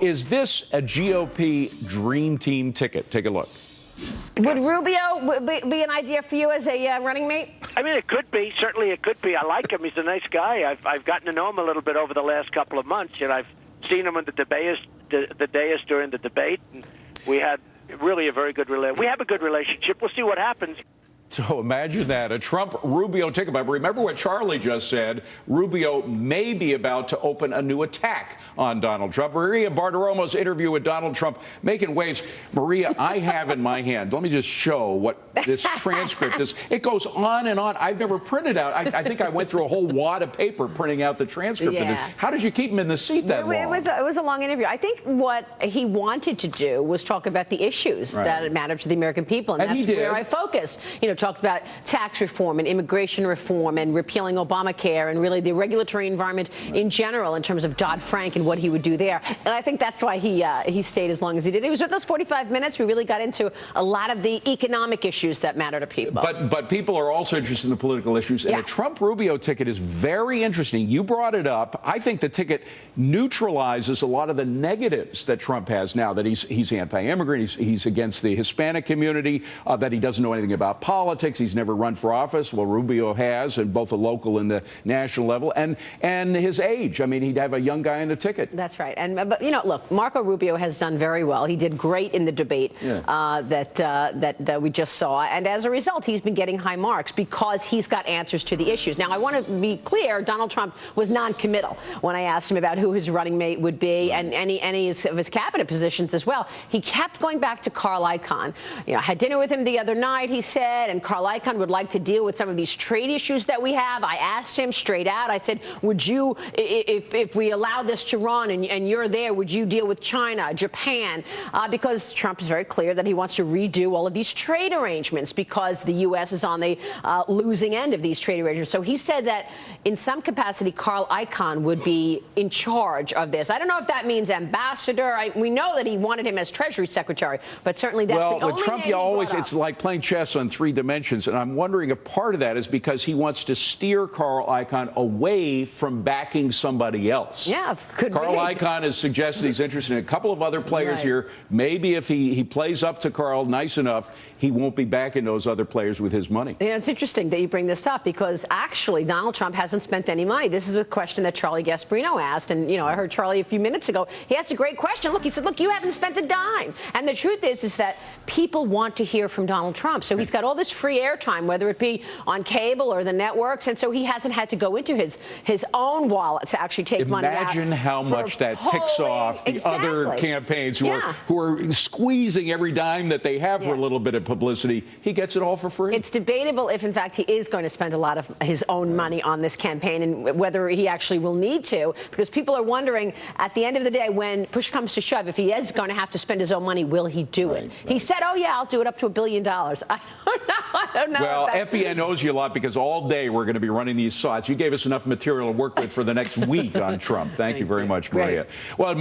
Is this a GOP dream team ticket? Take a look. Would Rubio be an idea for you as a running mate? I mean, it could be. Certainly it could be. I like him. He's a nice guy. I've gotten to know him a little bit over the last couple of months, and I've seen him on the dais during the debate, and we had really a very good relationship. We have a good relationship. We'll see what happens. So imagine that, a Trump-Rubio ticket. But remember what Charlie just said. Rubio may be about to open a new attack on Donald Trump. Maria Bartiromo's interview with Donald Trump making waves. Maria, I have in my hand, let me just show what this transcript is. It goes on and on. I've never printed out. I think I went through a whole wad of paper printing out the transcript. Yeah. How did you keep him in the seat that long? It was a long interview. I think what he wanted to do was talk about the issues that matter to the American people. And that's where I focused. You know, talked about tax reform and immigration reform and repealing Obamacare and really the regulatory environment in general in terms of Dodd-Frank and what he would do there. And I think that's why he stayed as long as he did. He was with us 45 minutes. We really got into a lot of the economic issues that matter to people. But people are also interested in the political issues. And a Trump-Rubio ticket is very interesting. You brought it up. I think the ticket neutralizes a lot of the negatives that Trump has now, that he's anti-immigrant, he's against the Hispanic community, that he doesn't know anything about politics. He's never run for office. Well, Rubio has, at both the local and the national level, and his age. I mean, he'd have a young guy in the ticket. That's right. But you know, look, Marco Rubio has done very well. He did great in the debate that we just saw, and as a result, he's been getting high marks because he's got answers to the issues. Now, I want to be clear: Donald Trump was non-committal when I asked him about who his running mate would be, and any of his cabinet positions as well. He kept going back to Carl Icahn. You know, I had dinner with him the other night, he said, and Carl Icahn would like to deal with some of these trade issues that we have. I asked him straight out. I said, would you, if we allow this to run and you're there, would you deal with China, Japan? Because Trump is very clear that he wants to redo all of these trade arrangements because the U.S. is on the losing end of these trade arrangements. So he said that in some capacity, Carl Icahn would be in charge of this. I don't know if that means ambassador. We know that he wanted him as Treasury Secretary, but certainly that's the only with Trump, name it's like playing chess on three dimensions. And I'm wondering if part of that is because he wants to steer Carl Icahn away from backing somebody else. Yeah, could Carl be. Icahn has suggested he's interested in a couple of other players here. Maybe if he plays up to Carl nice enough, he won't be backing those other players with his money. Yeah, it's interesting that you bring this up because actually Donald Trump hasn't spent any money. This is a question that Charlie Gasparino asked. And, you know, I heard Charlie a few minutes ago. He asked a great question. Look, he said, look, you haven't spent a dime. And the truth is that people want to hear from Donald Trump. So he's got all this free airtime, whether it be on cable or the networks. And so he hasn't had to go into his own wallet to actually take money out. Imagine how much that ticks off the other campaigns who are squeezing every dime that they have for a little bit of publicity. He gets it all for free. It's debatable if, in fact, he is going to spend a lot of his own money on this campaign and whether he actually will need to, because people are wondering at the end of the day, when push comes to shove, if he is going to have to spend his own money, will he do it? He said, oh, yeah, I'll do it up to $1 billion. I don't know. Well, FBN owes you a lot because all day we're going to be running these thoughts. You gave us enough material to work with for the next week on Trump. Thank you very much, Maria. Well.